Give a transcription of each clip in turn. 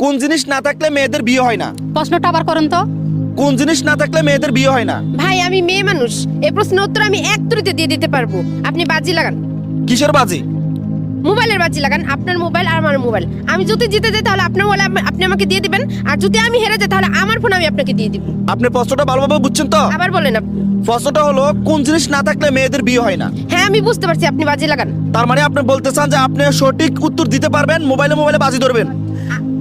কোন জিনিস না থাকলে মেয়েদের বিয়ে হয় না? প্রশ্নটা আবার করেন তো। কোন জিনিস না থাকলে মেয়েদের বিয়ে হয় না? ভাই আমি মেয়ে মানুষ, এই প্রশ্নের উত্তর আমি এক তুড়িতে দিয়ে দিতে পারবো। আপনি বাজি লাগান, কিসের বাজি? মোবাইলের বাজি লাগান। আপনার মোবাইল আর আমার মোবাইল, আমি যদি জিতে যাই তাহলে আপনার মোবাইল আপনি আমাকে দিয়ে দিবেন, আর যদি আমি হেরে যাই তাহলে আমার ফোন আমি আপনাকে দিয়ে দিব। আপনি প্রশ্নটা ভালোভাবে বুঝছেন তো? আবার বলেন আপনি। প্রশ্নটা হলো কোন জিনিস না থাকলে মেয়েদের বিয়ে হয় না। হ্যাঁ আমি বুঝতে পারছি, আপনি বাজি লাগান। তার মানে আপনি বলতে চান যে আপনি সঠিক উত্তর দিতে পারবেন, মোবাইলে মোবাইলে বাজি ধরবেন।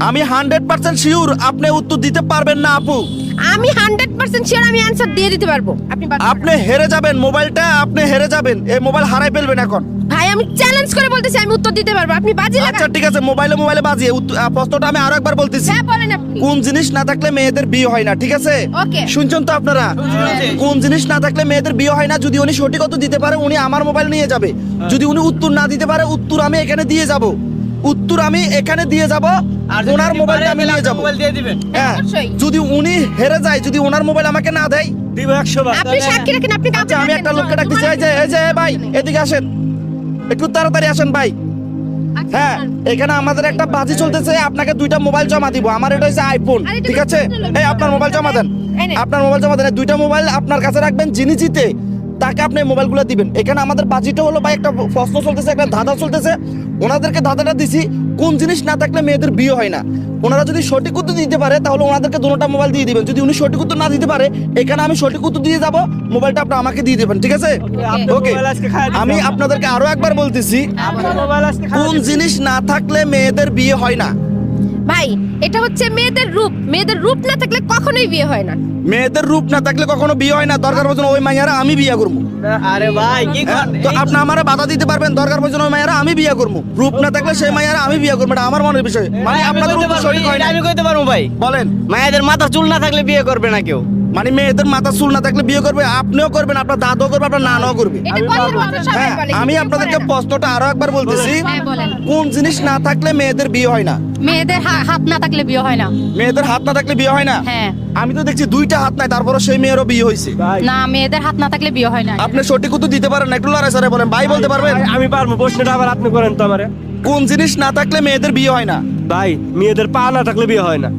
আমি 100% শিওর আপনি উত্তর দিতে পারবেন না আপু। আমি 100% শিওর আমি অ্যানসার দিয়ে দিতে পারবো। আপনি বাজি লাগান। আপনি হেরে যাবেন, মোবাইলটা আপনি হেরে যাবেন, এই মোবাইল হারাই ফেলবেন এখন। ভাই আমি চ্যালেঞ্জ করে বলতেছি আমি উত্তর দিতে পারবো, আপনি বাজি আচ্ছা লাগান। ঠিক আছে, মোবাইলে মোবাইলে বাজি। প্রশ্নটা আমি আরো একবার বলতেছি, হ্যাঁ বলেন আপনি। কোন জিনিস না থাকলে মেয়েদের বিয়ে হয় না, ঠিক আছে? ওকে। শুনছেন তো আপনারা? কোন জিনিস না থাকলে মেয়েদের বিয়ে হয় না। যদি উনি সঠিক উত্তর দিতে পারে উনি আমার মোবাইল নিয়ে যাবে, যদি উনি উত্তর না দিতে পারে উত্তর আমি এখানে দিয়ে যাব, উত্তর আমি এখানে দিয়ে যাব, ওনার মোবাইলটা আমি নিয়ে যাব। হ্যাঁ, অবশ্যই। যদি উনি হেরে যায়, যদি ওনার মোবাইল আমাকে না দেয়, দিব 100 বার। আপনি সাক্ষী রাখেন, আপনি আচ্ছা আমি একটা লোককে ডাকতেছি। এই যে ভাই এদিকে আসেন, একটু তাড়াতাড়ি আসেন ভাই। হ্যাঁ, এখানে আমাদের একটা বাজি চলতেছে, আপনাকে 2টা মোবাইল জমা দিব। আমার এটা হচ্ছে আইফোন, আরে এটা ঠিক আছে? এই আপনার মোবাইল জমা দেন, এই নে। আপনার মোবাইল জমা দেন। এই 2টা মোবাইল আপনার কাছে রাখবেন, যিনি জিতে তাকে আপনি মোবাইলগুলো দিবেন। এখানে আমাদের বাজিটা হলো ভাই, একটা প্রশ্ন চলতেছে, একটা ধাঁধা চলতেছে। ওনাদেরকে ধাঁধাটা দিছি কোন জিনিস না থাকলে মেয়েদের বিয়ে হয় না। ওনারা যদি সঠিক উত্তর দিতে পারে তাহলে ওনাদেরকে দুটোটা মোবাইল দিয়ে দিবেন। যদি উনি সঠিক উত্তর না দিতে পারে, এখানে আমি সঠিক উত্তর দিয়ে যাব, মোবাইলটা আপনি আমাকে দিয়ে দিবেন, ঠিক আছে? আপনার ওকে, মোবাইল আজকে খাইয়া দিছি আমি আমরা। আপনাদেরকে আরো একবার বলতেছি, আপনার মোবাইল আজকে খাইয়া কোন দিছি। জিনিস না থাকলে মেয়েদের বিয়ে হয় না। ভাই এটা হচ্ছে মেয়েদের রূপ, মেয়েদের রূপ না থাকলে কখনোই বিয়ে হয় না। মেয়েদের রূপ না থাকলে কখনো বিয়ে হয় না। দরকার পড়লে ওই মাইয়ারা আমি বিয়ে করবো। আরে ভাই কি হ্যাঁ, করেন? তো আপনি আমারে বাধা দিতে পারবেন? দরকার পড়লে ওই মাইয়ারা আমি বিয়ে করবো। রূপ না থাকলে সেই মাইয়ারা আমি বিয়ে করবো, এটা আমার মনের বিষয়। মানে আমি আপনাদের কইতে উত্তর পারবো, সঠিক হয় না। এটা আমি কইতে পারবো ভাই। বলেন, মায়েদের মাথা চুল না থাকলে বিয়ে করবে না কেউ। মানে মেয়েদের মাথা চুল না থাকলে বিয়ে করবে? আপনিও করবেন, আপনার দাদাও করবে, আপনার নানাও করবে। এটা কথার কথা সবাই হ্যাঁ, বলে, আমি কিন্তু আপনাদেরকে করে না। প্রশ্নটা আরো একবার বলতেছি, হ্যাঁ বলেন। কোন জিনিস না থাকলে মেয়েদের বিয়ে হয় না। মেয়েদের হাত না থাকলে বিয়ে হয় না। মেয়েদের হাত না থাকলে বিয়ে হয় না? হ্যাঁ। আমি তো দেখছি 2টা হাত নাই, তারপরে সেই মেয়েরও বিয়ে হয়েছে। না, মেয়েদের হাত না থাকলে বিয়ে হয় না। আপনি সঠিক উত্তর দিতে পারেন না, একটু লড়াই সরে বলেন। ভাই বলতে পারবেন আমি পারবো, প্রশ্নটা আবার আপনি করেন তো আমারে। কোন জিনিস না থাকলে মেয়েদের বিয়ে হয় না? ভাই মেয়েদের পা না থাকলে বিয়ে হয় না।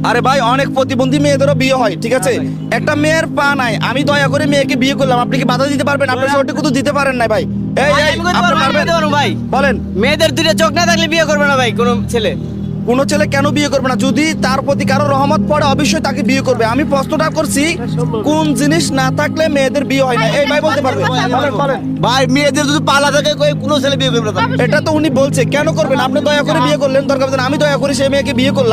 আরে ভাই, অনেক প্রতিবন্ধী মেয়েদেরও বিয়ে হয়, ঠিক আছে? একটা মেয়ের পা নাই, আমি দয়া করে মেয়েকে বিয়ে করলাম, আপনি কি বাধা দিতে পারবেন? আপনি সঠিক উত্তর দিতে পারেন না ভাই। এই ভাই, এই, আমি কইতে আপনি পারবো, আমি পারবেন? কইতে পারবো ভাই। বলেন, মেয়েদের 2টা চোখ না থাকলে বিয়ে করবে না ভাই কোনো ছেলে। কোন ছেলে কেন বিয়ে করবে না? যদি তার প্রতি কারো রহমত পড়ে অবশ্যই তাকে বিয়ে করবে। আমি প্রশ্নটা করছি, কোন জিনিস না থাকলে মেয়েদের বিয়ে হয় না। এই ভাই বলতে পারবে? বলেন বলেন। ভাই মেয়েদের যদি পালা থাকে কোনো ছেলে বিয়ে করবে না। এটা তো উনি বলছে, কেন করবেন? আপনি দয়া করে বিয়ে করলেন, দরকার পড়লে আমি দয়া করে সেই মেয়েকে বিয়ে করলাম।